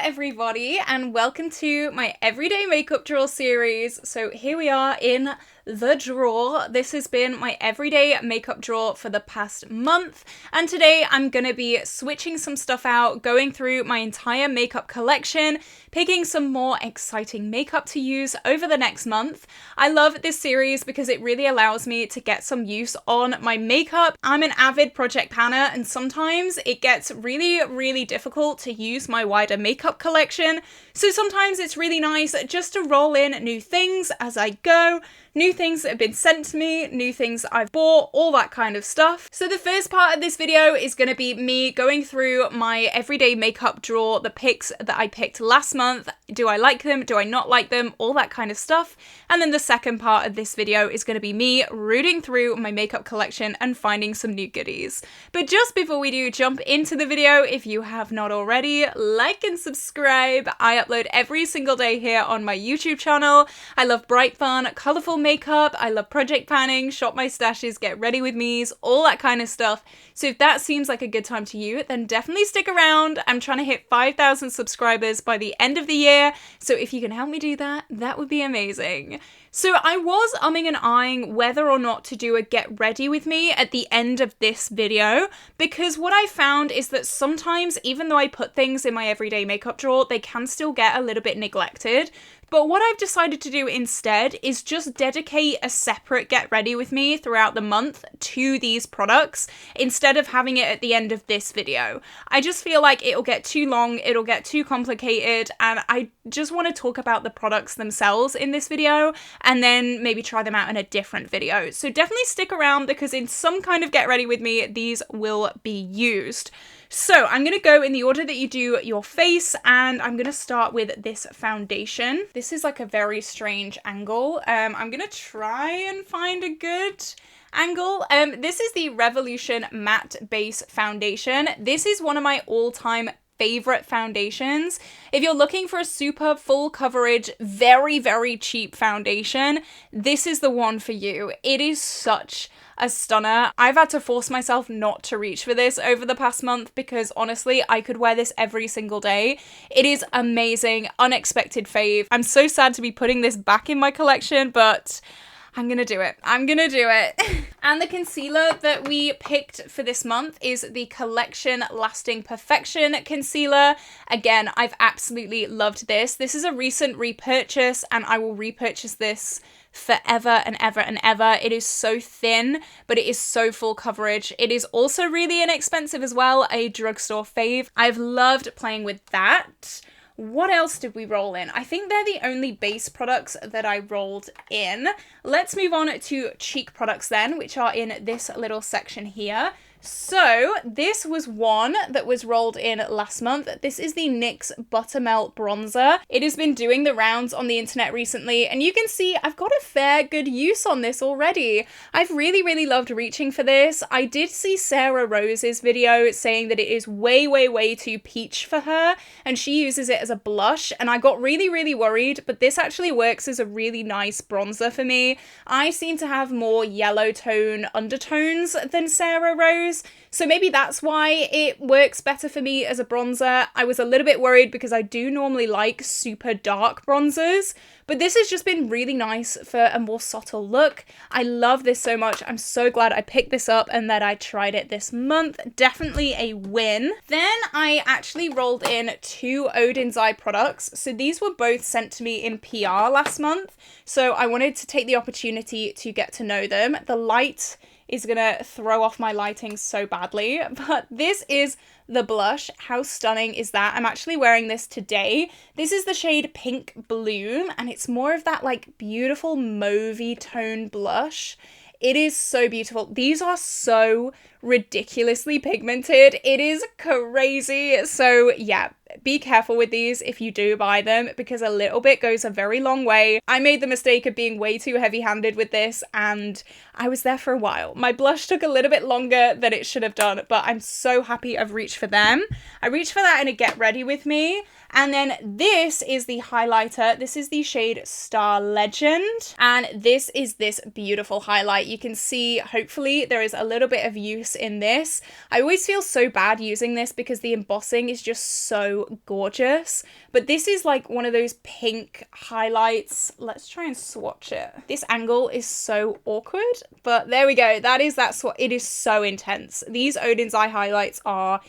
everybody, and welcome to my everyday makeup drawer series. So here we are in the drawer. This has been my everyday makeup drawer for the past month, and today I'm gonna be switching some stuff out, going through my entire makeup collection, picking some more exciting makeup to use over the next month. I love this series because it really allows me to get some use on my makeup. I'm an avid project panner, and sometimes it gets really difficult to use my wider makeup collection. So sometimes it's really nice just to roll in new things as I go, new things that have been sent to me, new things I've bought, all that kind of stuff. So the first part of this video is going to be me going through my everyday makeup drawer, the picks that I picked last month. Do I like them? Do I not like them? All that kind of stuff. And then the second part of this video is going to be me rooting through my makeup collection and finding some new goodies. But just before we do jump into the video, if you have not already, like and subscribe. I upload every single day here on my YouTube channel. I love bright, fun, colourful makeup. I love project panning, shop my stashes, get ready with me's, all that kind of stuff. So if that seems like a good time to you, then definitely stick around. I'm trying to hit 5,000 subscribers by the end of the year. So if you can help me do that, that would be amazing. So I was umming and eyeing whether or not to do a get ready with me at the end of this video, because what I found is that sometimes, even though I put things in my everyday makeup drawer, they can still get a little bit neglected. But what I've decided to do instead is just dedicate a separate get ready with me throughout the month to these products instead of having it at the end of this video. I just feel like it'll get too long, it'll get too complicated, and I just want to talk about the products themselves in this video and then maybe try them out in a different video. So definitely stick around, because in some kind of get ready with me, these will be used. So I'm going to go in the order that you do your face, and I'm going to start with this foundation. This is like a very strange angle. I'm going to try and find a good angle. This is the Revolution Matte Base Foundation. This is one of my all-time favorite foundations. If you're looking for a super full coverage, very cheap foundation, this is the one for you. It is such a stunner. I've had to force myself not to reach for this over the past month because honestly, I could wear this every single day. It is amazing, unexpected fave. I'm so sad to be putting this back in my collection, but I'm gonna do it. I'm gonna do it. And the concealer that we picked for this month is the Collection Lasting Perfection Concealer. Again, I've absolutely loved this. This is a recent repurchase, and I will repurchase this forever and ever and ever. It is so thin, but it is so full coverage. It is also really inexpensive as well, a drugstore fave. I've loved playing with that. What else did we roll in? I think they're the only base products that I rolled in. Let's move on to cheek products then, which are in this little section here. So this was one that was rolled in last month. This is the NYX Buttermelt Bronzer. It has been doing the rounds on the internet recently, and you can see I've got a fair good use on this already. I've really loved reaching for this. I did see Sarah Rose's video saying that it is way too peach for her, and she uses it as a blush, and I got really worried, but this actually works as a really nice bronzer for me. I seem to have more yellow tone undertones than Sarah Rose, so maybe that's why it works better for me as a bronzer. I was a little bit worried because I do normally like super dark bronzers, but this has just been really nice for a more subtle look. I love this so much. I'm so glad I picked this up and that I tried it this month. Definitely a win. Then I actually rolled in two Odin's Eye products. So these were both sent to me in PR last month, so I wanted to take the opportunity to get to know them. The light is gonna throw off my lighting so badly, but this is the blush. How stunning is that? I'm actually wearing this today. This is the shade Pink Bloom, and it's more of that like beautiful mauvey tone blush. It is so beautiful. These are so ridiculously pigmented. It is crazy. So yeah, be careful with these if you do buy them, because a little bit goes a very long way. I made the mistake of being way too heavy-handed with this, and I was there for a while. My blush took a little bit longer than it should have done, but I'm so happy I've reached for them. I reached for that in a Get Ready With Me. And then this is the highlighter. This is the shade Star Legend, and this is this beautiful highlight. You can see, hopefully, there is a little bit of use in this. I always feel so bad using this because the embossing is just so so gorgeous. But this is like one of those pink highlights. Let's try and swatch it. This angle is so awkward, but there we go. That's what it is. So intense. These Odin's Eye highlights are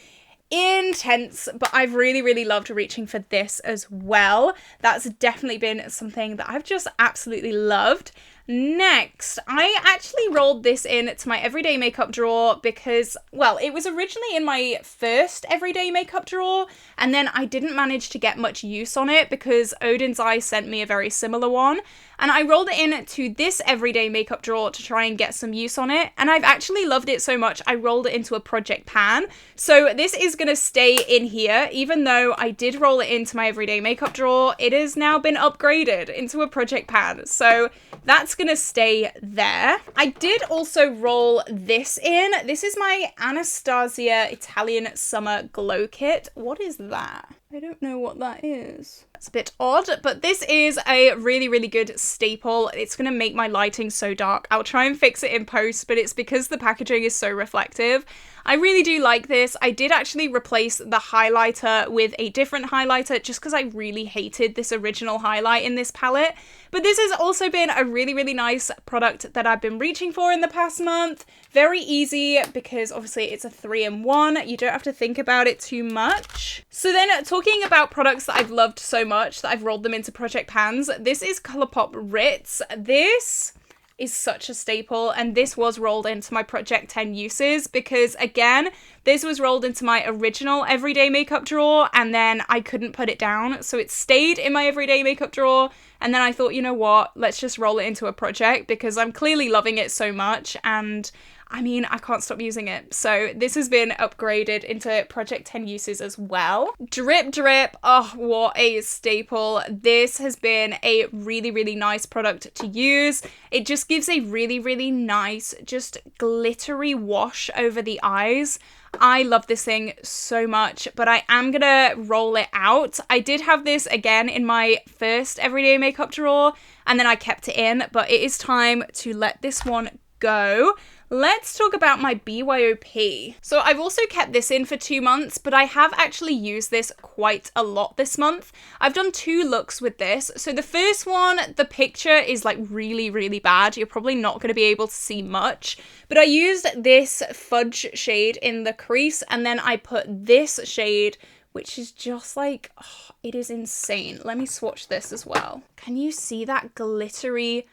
intense, but I've really loved reaching for this as well. That's definitely been something that I've just absolutely loved. Next, I actually rolled this in to my everyday makeup drawer because, well, it was originally in my first everyday makeup drawer, and then I didn't manage to get much use on it because Odin's Eye sent me a very similar one, and I rolled it in to this everyday makeup drawer to try and get some use on it, and I've actually loved it so much I rolled it into a project pan. So this is gonna stay in here. Even though I did roll it into my everyday makeup drawer, it has now been upgraded into a project pan, so that's gonna stay there. I did also roll this in. This is my Anastasia Italian Summer Glow Kit. What is that? I don't know what that is. It's a bit odd, but this is a really good staple. It's gonna make my lighting so dark. I'll try and fix it in post, but it's because the packaging is so reflective. I really do like this. I did actually replace the highlighter with a different highlighter just because I really hated this original highlight in this palette. But this has also been a really nice product that I've been reaching for in the past month. Very easy because obviously it's a 3-in-1. You don't have to think about it too much. So then talking about products that I've loved so much that I've rolled them into project pans, this is Colourpop Ritz. This is such a staple, and this was rolled into my Project 10 uses because, again, this was rolled into my original everyday makeup drawer and then I couldn't put it down, so it stayed in my everyday makeup drawer, and then I thought, you know what, let's just roll it into a project because I'm clearly loving it so much, and I mean, I can't stop using it. So this has been upgraded into Project 10 uses as well. Drip Drip, oh, what a staple. This has been a really nice product to use. It just gives a really nice, just glittery wash over the eyes. I love this thing so much, but I am gonna roll it out. I did have this again in my first everyday makeup drawer, and then I kept it in, but it is time to let this one go. Let's talk about my BYOP. So I've also kept this in for 2 months, but I have actually used this quite a lot this month. I've done 2 looks with this. So the first one, the picture is like really bad. You're probably not going to be able to see much, but I used this fudge shade in the crease, and then I put this shade, which is just like, oh, it is insane. Let me swatch this as well. Can you see that glittery,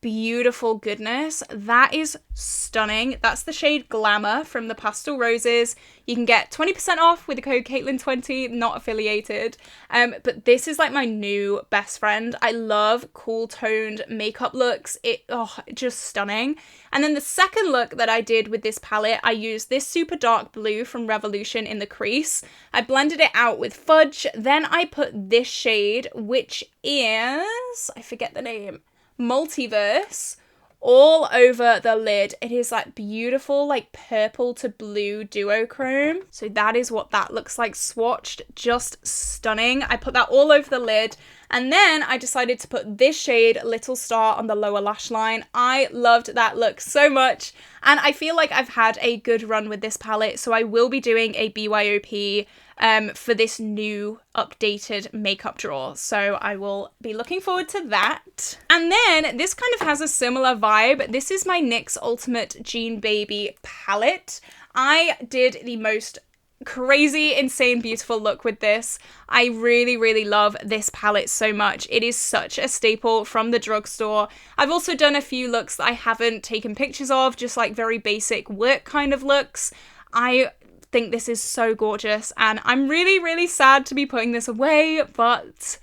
beautiful goodness? That is stunning. That's the shade Glamour from the Pastel Roses. You can get 20% off with the code Caitlin20, not affiliated. But this is like my new best friend. I love cool toned makeup looks. Just stunning. And then the second look that I did with this palette, I used this super dark blue from Revolution in the crease. I blended it out with fudge. Then I put this shade, which is, I forget the name, Multiverse, all over the lid. It is like beautiful, like purple to blue duochrome. So that is what that looks like swatched. Just stunning. I put that all over the lid, and then I decided to put this shade, Little Star, on the lower lash line. I loved that look so much, and I feel like I've had a good run with this palette, so I will be doing a BYOP for this new updated makeup drawer. So I will be looking forward to that. And then this kind of has a similar vibe. This is my NYX Ultimate Jean Baby palette. I did the most crazy, insane, beautiful look with this. I really love this palette so much. It is such a staple from the drugstore. I've also done a few looks that I haven't taken pictures of, just like very basic work kind of looks. I think this is so gorgeous, and I'm really sad to be putting this away, but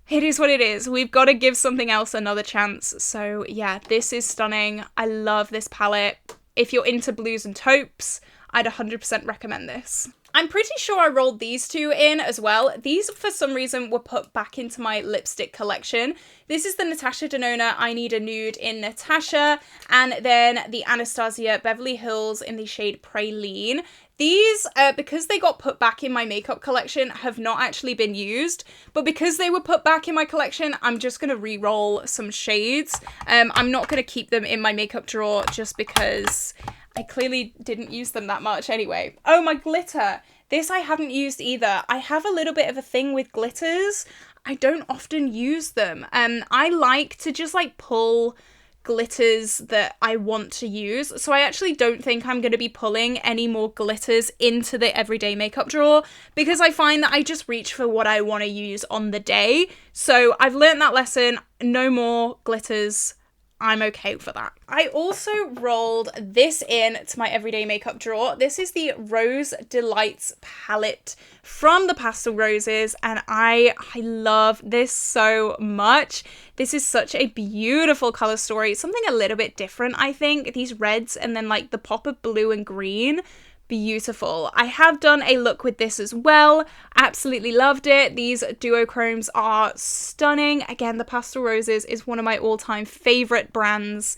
it is what it is. We've got to give something else another chance. So yeah, this is stunning. I love this palette. If you're into blues and taupes, I'd 100% recommend this. I'm pretty sure I rolled these 2 in as well. These, for some reason, were put back into my lipstick collection. This is the Natasha Denona I Need a Nude in Natasha, and then the Anastasia Beverly Hills in the shade Praline. These, because they got put back in my makeup collection, have not actually been used, but because they were put back in my collection, I'm just going to re-roll some shades. I'm not going to keep them in my makeup drawer just because I clearly didn't use them that much anyway. Oh, my glitter. This I haven't used either. I have a little bit of a thing with glitters. I don't often use them. I like to just like pull glitters that I want to use. So I actually don't think I'm going to be pulling any more glitters into the everyday makeup drawer because I find that I just reach for what I want to use on the day. So I've learned that lesson. No more glitters. I'm okay for that. I also rolled this in to my everyday makeup drawer. This is the Rose Delights palette from the Pastel Roses, and I love this so much. This is such a beautiful color story. Something a little bit different, I think. These reds and then like the pop of blue and green. Beautiful. I have done a look with this as well. Absolutely loved it. These duochromes are stunning. Again, the Pastel Roses is one of my all-time favorite brands.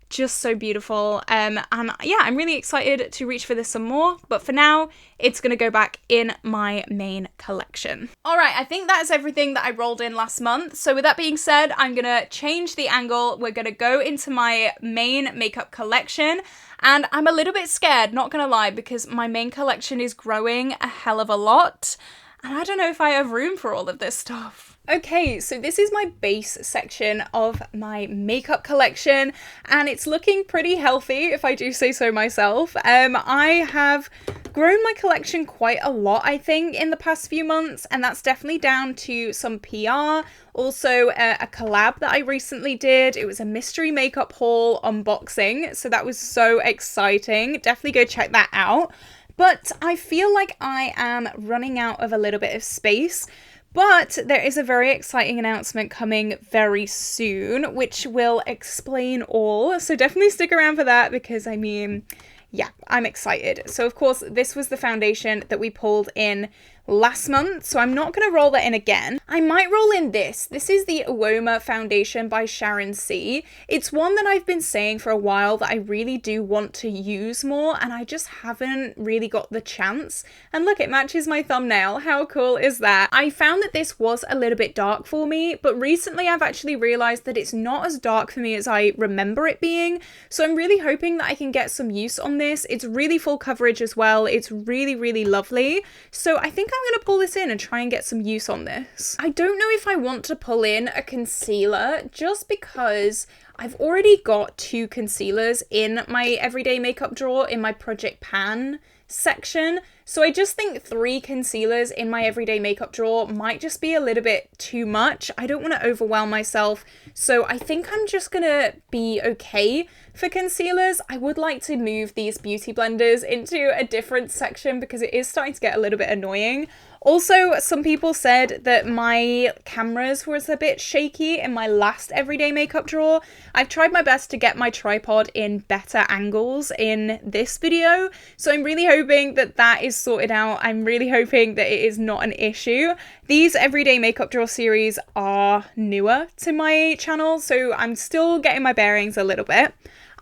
Just so beautiful. And yeah, I'm really excited to reach for this some more. But for now, it's going to go back in my main collection. All right, I think that is everything that I rolled in last month. So with that being said, I'm going to change the angle. We're going to go into my main makeup collection. And I'm a little bit scared, not gonna lie, because my main collection is growing a hell of a lot. And I don't know if I have room for all of this stuff. Okay, so this is my base section of my makeup collection, and it's looking pretty healthy, if I do say so myself. I have grown my collection quite a lot, I think, in the past few months, and that's definitely down to some PR. Also, a collab that I recently did. It was a mystery makeup haul unboxing, so that was so exciting. Definitely go check that out. But I feel like I am running out of a little bit of space. But there is a very exciting announcement coming very soon, which will explain all. So definitely stick around for that because, I mean, yeah, I'm excited. So, of course, this was the foundation that we pulled in last month, so I'm not going to roll that in again. I might roll in this. This is the Uoma foundation by Sharon C. It's one that I've been saying for a while that I really do want to use more, and I just haven't really got the chance. And look, it matches my thumbnail. How cool is that? I found that this was a little bit dark for me, but recently I've actually realized that it's not as dark for me as I remember it being, so I'm really hoping that I can get some use on this. It's really full coverage as well. It's really, really lovely. So I think I'm going to pull this in and try and get some use on this. I don't know if I want to pull in a concealer just because I've already got 2 concealers in my everyday makeup drawer in my Project Pan section. So I just think 3 concealers in my everyday makeup drawer might just be a little bit too much. I don't want to overwhelm myself. So I think I'm just gonna be okay for concealers. I would like to move these beauty blenders into a different section because it is starting to get a little bit annoying. Also, some people said that my cameras was a bit shaky in my last everyday makeup drawer. I've tried my best to get my tripod in better angles in this video, so I'm really hoping that that is sorted out. I'm really hoping that it is not an issue. These everyday makeup drawer series are newer to my channel, so I'm still getting my bearings a little bit.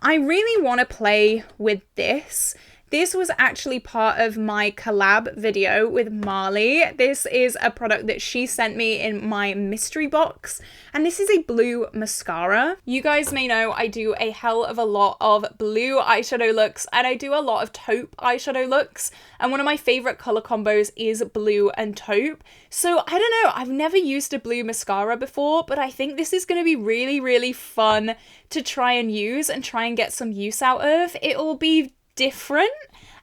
I really want to play with this. This was actually part of my collab video with Marley. This is a product that she sent me in my mystery box, and this is a blue mascara. You guys may know I do a hell of a lot of blue eyeshadow looks, and I do a lot of taupe eyeshadow looks, and one of my favorite color combos is blue and taupe. So I don't know, I've never used a blue mascara before, but I think this is going to be really, really fun to try and use and try and get some use out of. It'll be different.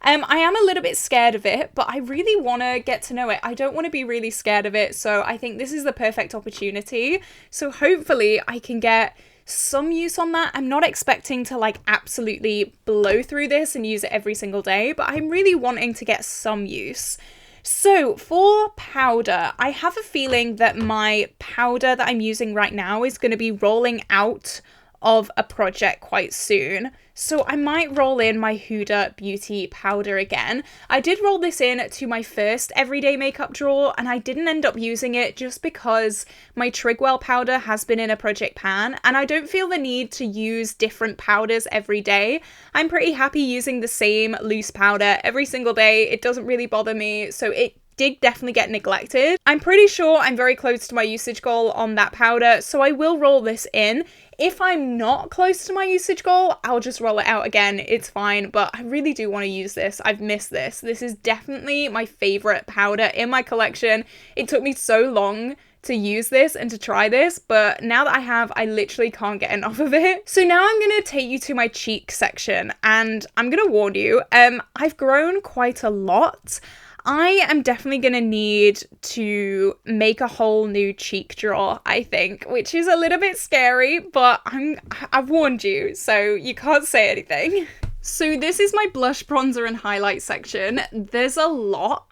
I am a little bit scared of it, but I really want to get to know it. I don't want to be really scared of it, so I think this is the perfect opportunity. So hopefully I can get some use on that. I'm not expecting to like absolutely blow through this and use it every single day, but I'm really wanting to get some use. So for powder, I have a feeling that my powder that I'm using right now is going to be rolling out of a project quite soon. So I might roll in my Huda Beauty powder again. I did roll this in to my first everyday makeup drawer, and I didn't end up using it just because my Trigwell powder has been in a Project Pan, and I don't feel the need to use different powders every day. I'm pretty happy using the same loose powder every single day. It doesn't really bother me, so it did definitely get neglected. I'm pretty sure I'm very close to my usage goal on that powder, so I will roll this in. If I'm not close to my usage goal, I'll just roll it out again. It's fine, but I really do want to use this. I've missed this. This is definitely my favorite powder in my collection. It took me so long to use this and to try this, but now that I have, I literally can't get enough of it. So now I'm going to take you to my cheek section, and I'm going to warn you, I've grown quite a lot. I am definitely going to need to make a whole new cheek drawer, I think, which is a little bit scary, but I've warned you, so you can't say anything. So this is my blush, bronzer, and highlight section. There's a lot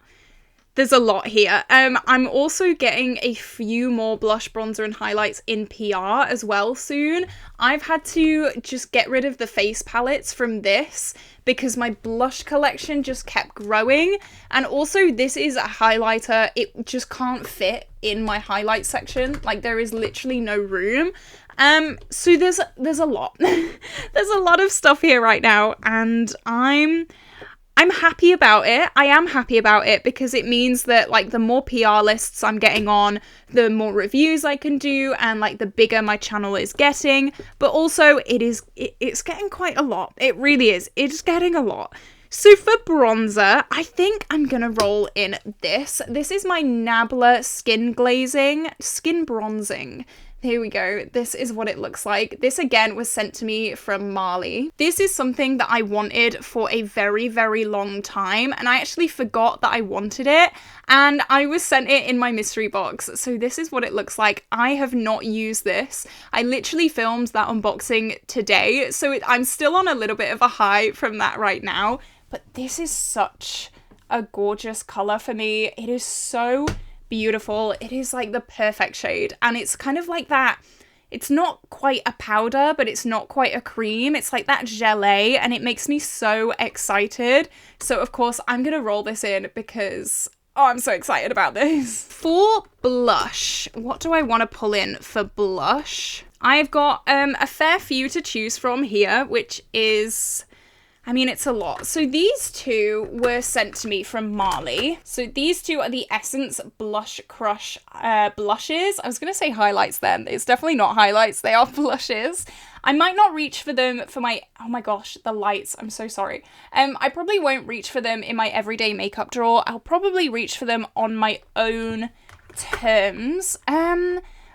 here. I'm also getting a few more blush, bronzer, and highlights in PR as well soon. I've had to just get rid of the face palettes from this because my blush collection just kept growing. And also this is a highlighter. It just can't fit in my highlight section. Like, there is literally no room. So there's a lot. There's a lot of stuff here right now, and I'm happy about it. I am happy about it because it means that, like, the more PR lists I'm getting on, the more reviews I can do, and, like, the bigger my channel is getting. But also it's getting quite a lot. It really is. It's getting a lot. So for bronzer, I think I'm gonna roll in this. This is my Nabla Skin Bronzing. Here we go. This is what it looks like. This again was sent to me from Marley. This is something that I wanted for a very, very long time, and I actually forgot that I wanted it, and I was sent it in my mystery box. So this is what it looks like. I have not used this. I literally filmed that unboxing today, so I'm still on a little bit of a high from that right now, but this is such a gorgeous color for me. It is so beautiful. It is like the perfect shade, and it's kind of like that. It's not quite a powder, but it's not quite a cream. It's like that gelée, and it makes me so excited. So of course I'm gonna roll this in because I'm so excited about this. For blush, what do I want to pull in for blush? I've got a fair few to choose from here, which is, I mean, it's a lot. So these two were sent to me from Marley. So these two are the Essence Blush Crush blushes. I was going to say highlights then. It's definitely not highlights. They are blushes. I might not reach for them for my, oh my gosh, the lights. I'm so sorry. I probably won't reach for them in my everyday makeup drawer. I'll probably reach for them on my own terms.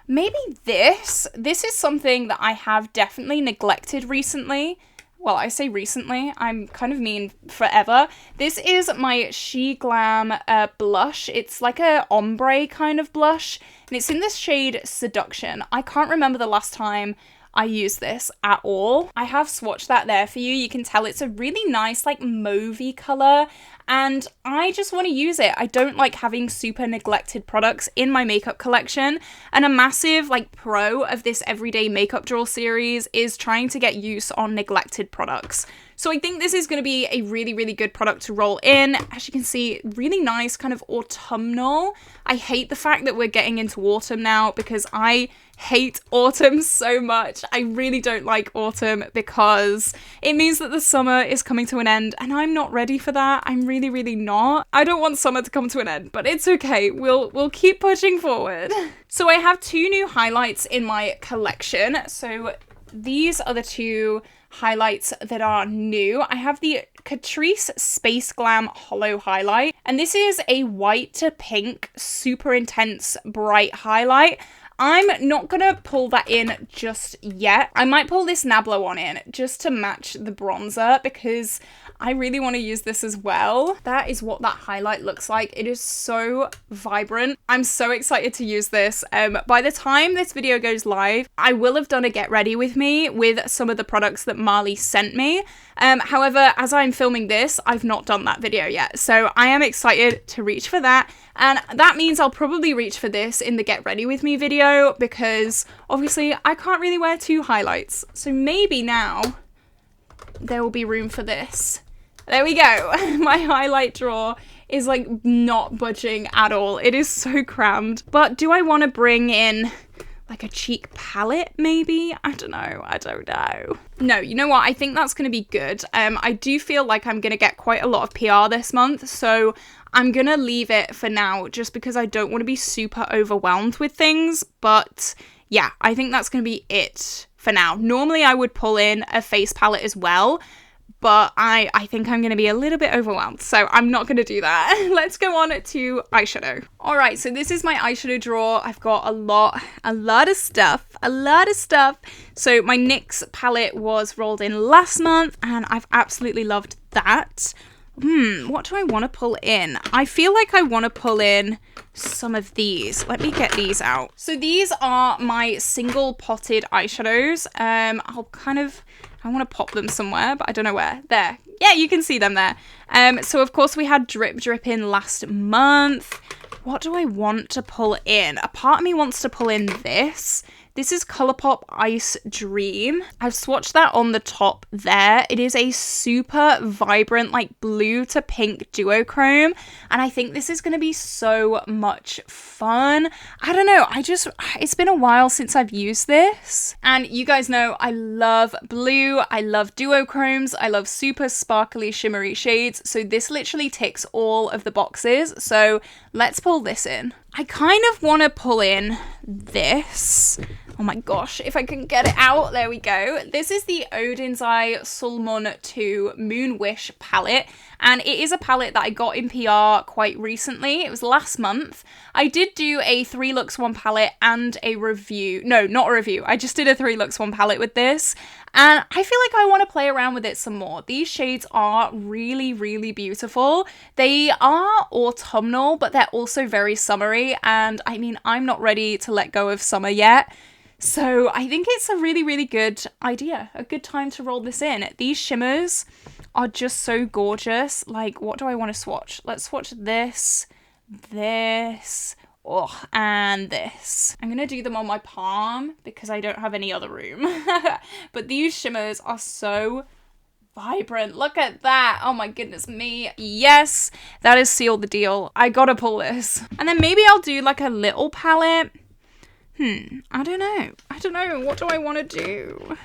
Maybe this. This is something that I have definitely neglected recently. Well, I say recently, I'm kind of mean forever. This is my She Glam blush. It's like a ombre kind of blush, and it's in this shade Seduction. I can't remember the last time I used this at all. I have swatched that there for you. You can tell it's a really nice, like, mauvey color, and I just want to use it. I don't like having super neglected products in my makeup collection, and a massive, like, pro of this everyday makeup drawer series is trying to get use on neglected products. So I think this is going to be a really, really good product to roll in. As you can see, really nice, kind of autumnal. I hate the fact that we're getting into autumn now because I hate autumn so much. I really don't like autumn because it means that the summer is coming to an end, and I'm not ready for that. I'm really, really not. I don't want summer to come to an end, but it's okay. We'll keep pushing forward. So I have two new highlights in my collection. So these are the two highlights that are new. I have the Catrice Space Glam Hollow Highlight, and this is a white to pink, super intense, bright highlight. I'm not gonna pull that in just yet. I might pull this Nabla one in just to match the bronzer because I really want to use this as well. That is what that highlight looks like. It is so vibrant. I'm so excited to use this. By the time this video goes live, I will have done a get ready with me with some of the products that Marley sent me. However, as I'm filming this, I've not done that video yet. So I am excited to reach for that. And that means I'll probably reach for this in the get ready with me video because obviously I can't really wear two highlights. So maybe now there will be room for this. There we go. My highlight drawer is like not budging at all. It is so crammed. But do I want to bring in like a cheek palette maybe? I don't know. No, you know what? I think that's going to be good. I do feel like I'm going to get quite a lot of PR this month. So I'm gonna leave it for now just because I don't want to be super overwhelmed with things. But yeah, I think that's gonna be it for now. Normally I would pull in a face palette as well, but I think I'm going to be a little bit overwhelmed, so I'm not going to do that. Let's go on to eyeshadow. All right, so this is my eyeshadow drawer. I've got a lot of stuff. So my NYX palette was rolled in last month, and I've absolutely loved that. What do I want to pull in? I feel like I want to pull in some of these. Let me get these out. So these are my single potted eyeshadows. I want to pop them somewhere, but I don't know where. There. Yeah, you can see them there. So of course we had Drip in last month. What do I want to pull in? A part of me wants to pull in this. This is Colourpop Ice Dream. I've swatched that on the top there. It is a super vibrant, like blue to pink duochrome. And I think this is going to be so much fun. I don't know. It's been a while since I've used this. And you guys know I love blue. I love duochromes. I love super sparkly, shimmery shades. So this literally ticks all of the boxes. So let's pull this in. I kind of want to pull in this. Oh my gosh, if I can get it out. There we go. This is the Odin's Eye Sulmon 2 Moon Wish palette. And it is a palette that I got in PR quite recently. It was last month. I did do a 3 looks 1 palette and a review. No, not a review. I just did a 3 looks 1 palette with this. And I feel like I want to play around with it some more. These shades are really, really beautiful. They are autumnal, but they're also very summery. And I mean, I'm not ready to let go of summer yet. So I think it's a really, really good idea. A good time to roll this in. These shimmers are just so gorgeous. Like, what do I want to swatch? Let's swatch this, and this. I'm going to do them on my palm because I don't have any other room. But these shimmers are so vibrant. Look at that. Oh my goodness me. Yes, that is sealed the deal. I gotta pull this. And then maybe I'll do like a little palette. I don't know. What do I want to do?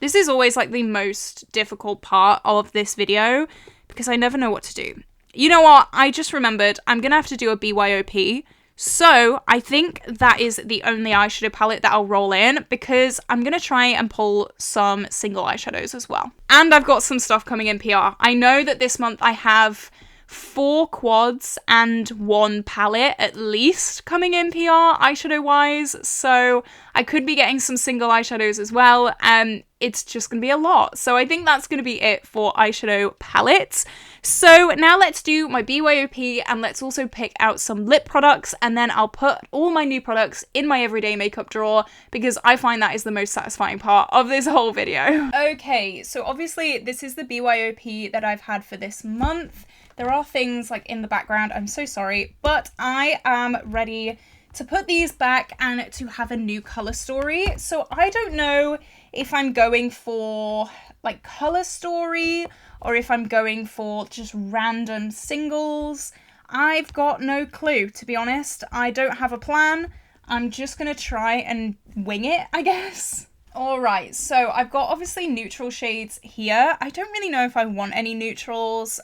This is always like the most difficult part of this video because I never know what to do. You know what? I just remembered I'm going to have to do a BYOP. So I think that is the only eyeshadow palette that I'll roll in because I'm going to try and pull some single eyeshadows as well. And I've got some stuff coming in PR. I know that this month I have 4 quads and 1 palette at least coming in PR eyeshadow wise, so I could be getting some single eyeshadows as well, and it's just gonna be a lot. So I think that's gonna be it for eyeshadow palettes. So now let's do my BYOP and let's also pick out some lip products, and then I'll put all my new products in my everyday makeup drawer because I find that is the most satisfying part of this whole video. Okay, so obviously this is the BYOP that I've had for this month. There are things like in the background, I'm so sorry, but I am ready to put these back and to have a new color story. So I don't know if I'm going for like color story or if I'm going for just random singles. I've got no clue, to be honest. I don't have a plan. I'm just gonna try and wing it, I guess. All right, so I've got obviously neutral shades here. I don't really know if I want any neutrals.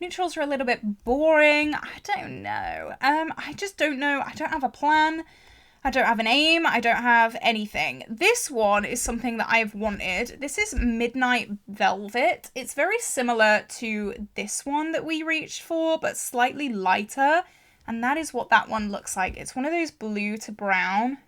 Neutrals are a little bit boring. I don't know. I just don't know. I don't have a plan. I don't have an aim. I don't have anything. This one is something that I've wanted. This is Midnight Velvet. It's very similar to this one that we reached for, but slightly lighter. And that is what that one looks like. It's one of those blue to brown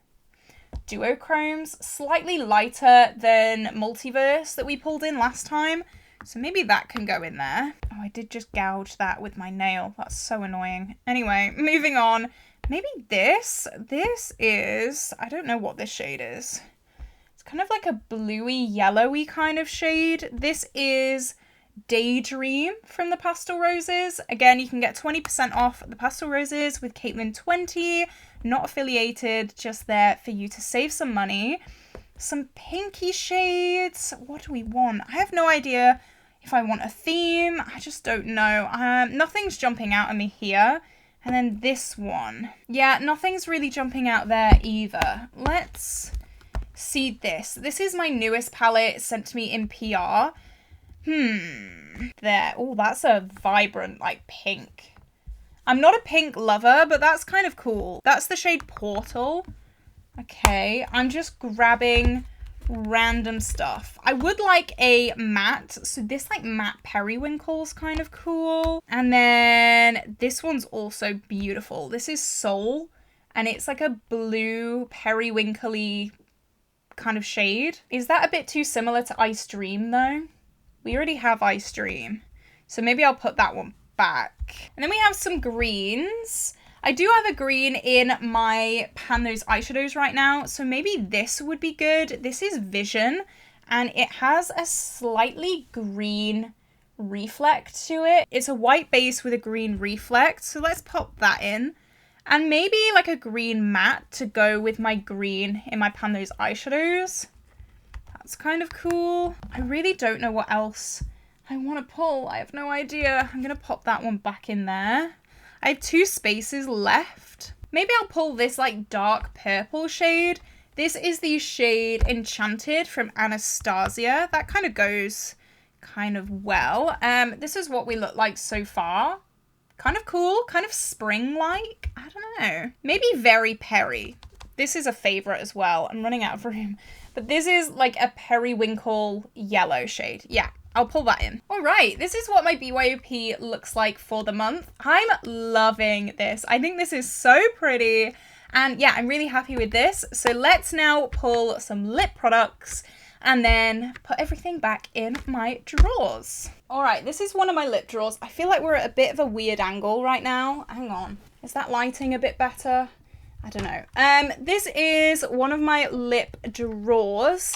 duochromes, slightly lighter than Multiverse that we pulled in last time. So maybe that can go in there. Oh, I did just gouge that with my nail. That's so annoying. Anyway, moving on. Maybe this. This is, I don't know what this shade is. It's kind of like a bluey, yellowy kind of shade. This is Daydream from the Pastel Roses. Again, you can get 20% off the Pastel Roses with Caitlin20. Not affiliated, just there for you to save some money. Some pinky shades. What do we want? I have no idea if I want a theme. I just don't know. Nothing's jumping out at me here. And then this one. Yeah, nothing's really jumping out there either. Let's see this. This is my newest palette sent to me in PR. There. Oh, that's a vibrant, like, pink. I'm not a pink lover, but that's kind of cool. That's the shade Portal. Okay, I'm just grabbing random stuff. I would like a matte. So this like matte periwinkle's kind of cool. And then this one's also beautiful. This is Soul, and it's like a blue periwinkly kind of shade. Is that a bit too similar to Ice Dream though? We already have Ice Dream, so maybe I'll put that one back. And then we have some greens. I do have a green in my Pan Those Eyeshadows right now, so maybe this would be good. This is Vision, and it has a slightly green reflect to it. It's a white base with a green reflect, so let's pop that in. And maybe like a green matte to go with my green in my Pan Those Eyeshadows. That's kind of cool. I really don't know what else I want to pull. I have no idea. I'm going to pop that one back in there. I have 2 spaces left. Maybe I'll pull this like dark purple shade. This is the shade Enchanted from Anastasia. That kind of goes kind of well. This is what we look like so far. Kind of cool, kind of spring-like. I don't know. Maybe Very Peri. This is a favorite as well. I'm running out of room. But this is like a periwinkle yellow shade. Yeah, I'll pull that in. All right, this is what my BYOP looks like for the month. I'm loving this. I think this is so pretty. And yeah, I'm really happy with this. So let's now pull some lip products and then put everything back in my drawers. All right, this is one of my lip drawers. I feel like we're at a bit of a weird angle right now. Hang on, is that lighting a bit better? I don't know. This is one of my lip drawers.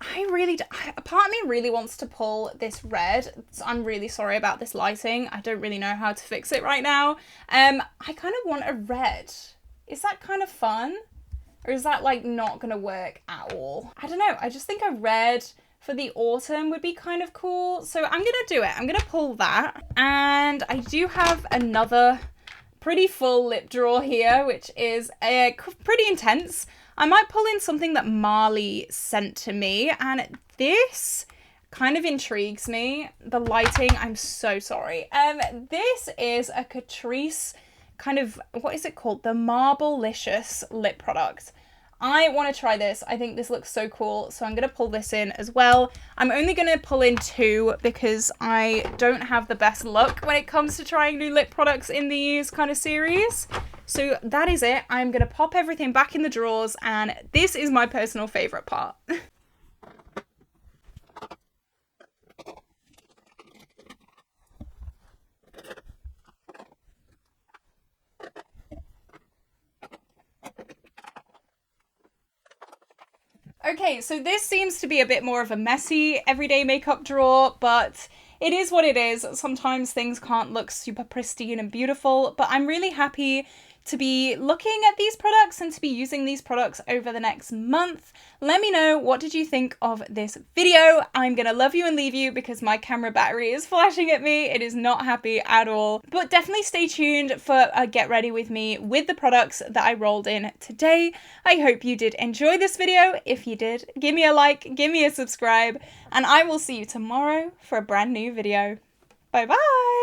A part of me really wants to pull this red. So I'm really sorry about this lighting. I don't really know how to fix it right now. I kind of want a red. Is that kind of fun? Or is that like not gonna work at all? I don't know. I just think a red for the autumn would be kind of cool. So I'm gonna do it. I'm gonna pull that. And I do have another pretty full lip drawer here, which is pretty intense. I might pull in something that Marley sent to me, and this kind of intrigues me. The lighting, I'm so sorry. This is a Catrice kind of, what is it called? The Marblelicious lip product. I want to try this. I think this looks so cool, so I'm going to pull this in as well. I'm only going to pull in 2 because I don't have the best luck when it comes to trying new lip products in these kind of series. So that is it. I'm going to pop everything back in the drawers, and this is my personal favourite part. Okay, so this seems to be a bit more of a messy everyday makeup drawer, but it is what it is. Sometimes things can't look super pristine and beautiful, but I'm really happy to be looking at these products and to be using these products over the next month. Let me know, what did you think of this video? I'm gonna love you and leave you because my camera battery is flashing at me. It is not happy at all. But definitely stay tuned for a get ready with me with the products that I rolled in today. I hope you did enjoy this video. If you did, give me a like, give me a subscribe, and I will see you tomorrow for a brand new video. Bye bye!